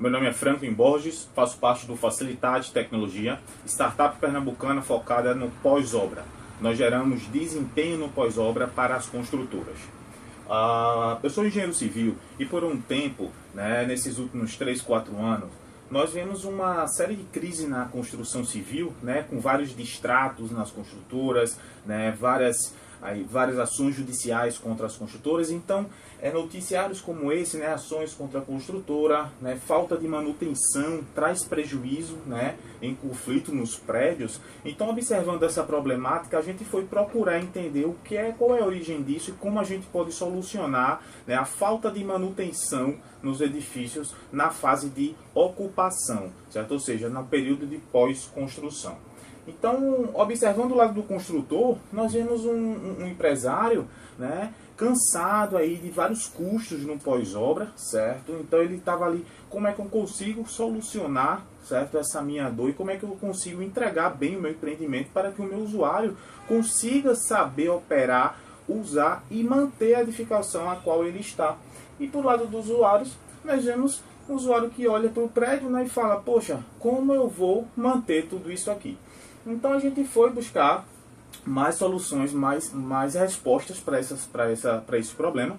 Meu nome é Franklin Borges, faço parte do Facilitate Tecnologia, startup pernambucana focada no pós-obra. Nós geramos desempenho no pós-obra para as construtoras. Eu sou engenheiro civil e por um tempo, nesses últimos 3, 4 anos, nós vemos uma série de crises na construção civil, com vários distratos nas construtoras, várias ações judiciais contra as construtoras. Então, noticiários como esse, ações contra a construtora, falta de manutenção, traz prejuízo em conflito nos prédios. Então, observando essa problemática, a gente foi procurar entender qual é a origem disso e como a gente pode solucionar a falta de manutenção nos edifícios na fase de ocupação, certo? Ou seja, no período de pós-construção. Então, observando o lado do construtor, nós vemos um empresário, cansado aí de vários custos no pós-obra, certo? Então ele estava ali, como é que eu consigo solucionar, certo, essa minha dor e como é que eu consigo entregar bem o meu empreendimento para que o meu usuário consiga saber operar, usar e manter a edificação a qual ele está. E do lado dos usuários, nós vemos um usuário que olha para o prédio e fala, poxa, como eu vou manter tudo isso aqui? Então a gente foi buscar mais soluções, mais respostas para esse problema.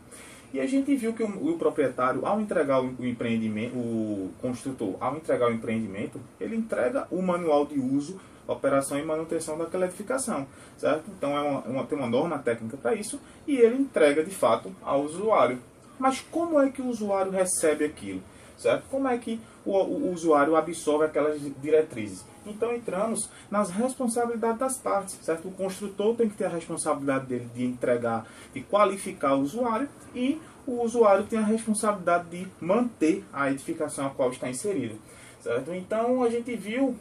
E a gente viu que o proprietário, ao entregar o empreendimento, o construtor, ao entregar o empreendimento, ele entrega o manual de uso, operação e manutenção daquela edificação, certo? Então tem uma norma técnica para isso e ele entrega de fato ao usuário. Mas como é que o usuário recebe aquilo? Certo? Como é que o usuário absorve aquelas diretrizes? Então entramos nas responsabilidades das partes, certo? O construtor tem que ter a responsabilidade dele de entregar, de qualificar o usuário, e o usuário tem a responsabilidade de manter a edificação a qual está inserido, certo? Então a gente viu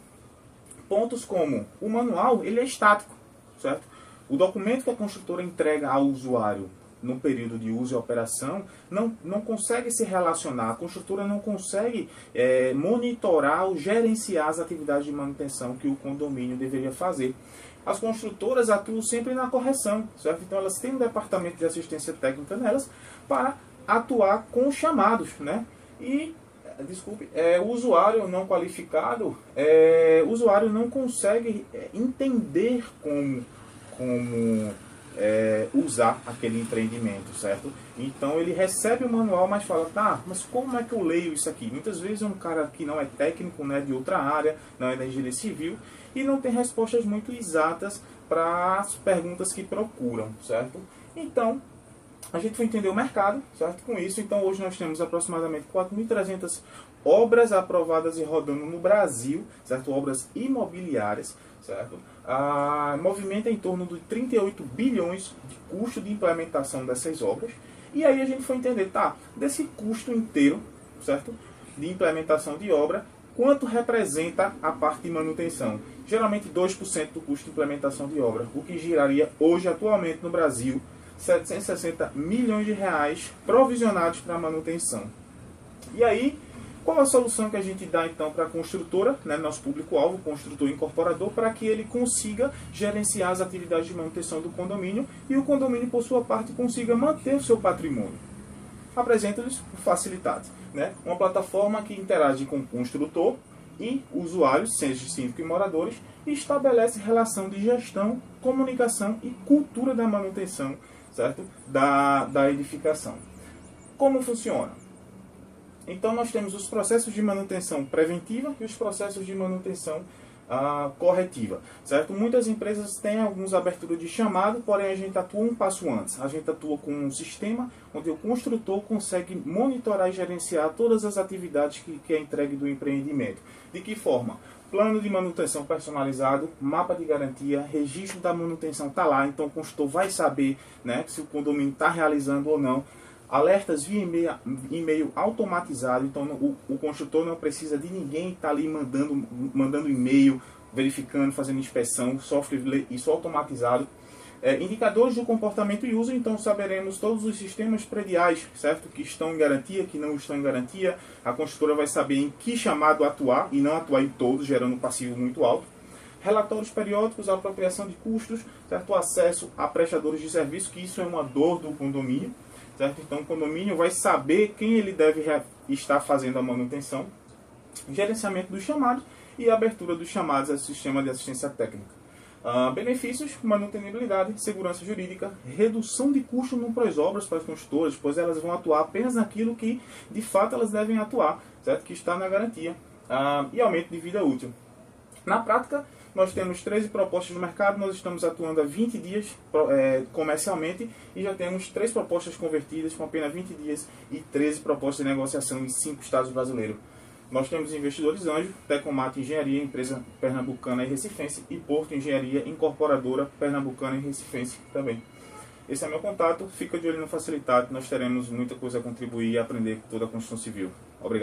pontos como o manual, ele é estático, certo? O documento que a construtora entrega ao usuário no período de uso e operação, não consegue se relacionar, a construtora não consegue monitorar ou gerenciar as atividades de manutenção que o condomínio deveria fazer. As construtoras atuam sempre na correção, certo? Então elas têm um departamento de assistência técnica nelas para atuar com chamados, E, o usuário não qualificado, o usuário não consegue entender como usar aquele empreendimento, certo? Então ele recebe o manual, mas fala, mas como é que eu leio isso aqui? Muitas vezes é um cara que não é técnico, de outra área, não é da engenharia civil, e não tem respostas muito exatas para as perguntas que procuram, certo? Então, a gente foi entender o mercado, certo? Com isso, então hoje nós temos aproximadamente 4.300 obras aprovadas e rodando no Brasil, certo? Obras imobiliárias, certo? Movimenta em torno de 38 bilhões de custo de implementação dessas obras. E aí a gente foi entender, desse custo inteiro, certo? De implementação de obra, quanto representa a parte de manutenção? Geralmente 2% do custo de implementação de obra, o que giraria hoje, atualmente no Brasil, 760 milhões de reais provisionados para manutenção. E aí, qual a solução que a gente dá então para a construtora, nosso público-alvo, construtor incorporador, para que ele consiga gerenciar as atividades de manutenção do condomínio e o condomínio, por sua parte, consiga manter o seu patrimônio? Apresento-lhes o Facilitate, uma plataforma que interage com o construtor e usuários, seja síndico e moradores, e estabelece relação de gestão, comunicação e cultura da manutenção, certo? Da edificação. Como funciona? Então nós temos os processos de manutenção preventiva e os processos de manutenção corretiva, certo? Muitas empresas têm algumas aberturas de chamado, porém a gente atua um passo antes. A gente atua com um sistema onde o construtor consegue monitorar e gerenciar todas as atividades que é entregue do empreendimento. De que forma? Plano de manutenção personalizado, mapa de garantia, registro da manutenção está lá, então o construtor vai saber se o condomínio está realizando ou não. Alertas via e-mail automatizado, então o construtor não precisa de ninguém estar ali mandando e-mail, verificando, fazendo inspeção, software isso automatizado. Indicadores do comportamento e uso, então saberemos todos os sistemas prediais, certo? Que estão em garantia, que não estão em garantia. A construtora vai saber em que chamado atuar e não atuar em todos, gerando um passivo muito alto. Relatórios periódicos, apropriação de custos, certo? Acesso a prestadores de serviço, que isso é uma dor do condomínio. Certo? Então o condomínio vai saber quem ele deve estar fazendo a manutenção. gerenciamento dos chamados e abertura dos chamados ao sistema de assistência técnica. Benefícios: manutenibilidade, segurança jurídica, redução de custo no pós-obras para as construtoras, pois elas vão atuar apenas naquilo que de fato elas devem atuar, certo? Que está na garantia, e aumento de vida útil. Na prática, nós temos 13 propostas no mercado, nós estamos atuando há 20 dias comercialmente e já temos 3 propostas convertidas com apenas 20 dias e 13 propostas de negociação em 5 estados brasileiros. Nós temos investidores anjo, Tecomato Engenharia, empresa pernambucana e recifense, e Porto Engenharia, incorporadora pernambucana e recifense também. Esse é meu contato, fica de olho no Facilitado, nós teremos muita coisa a contribuir e aprender com toda a construção civil. Obrigado.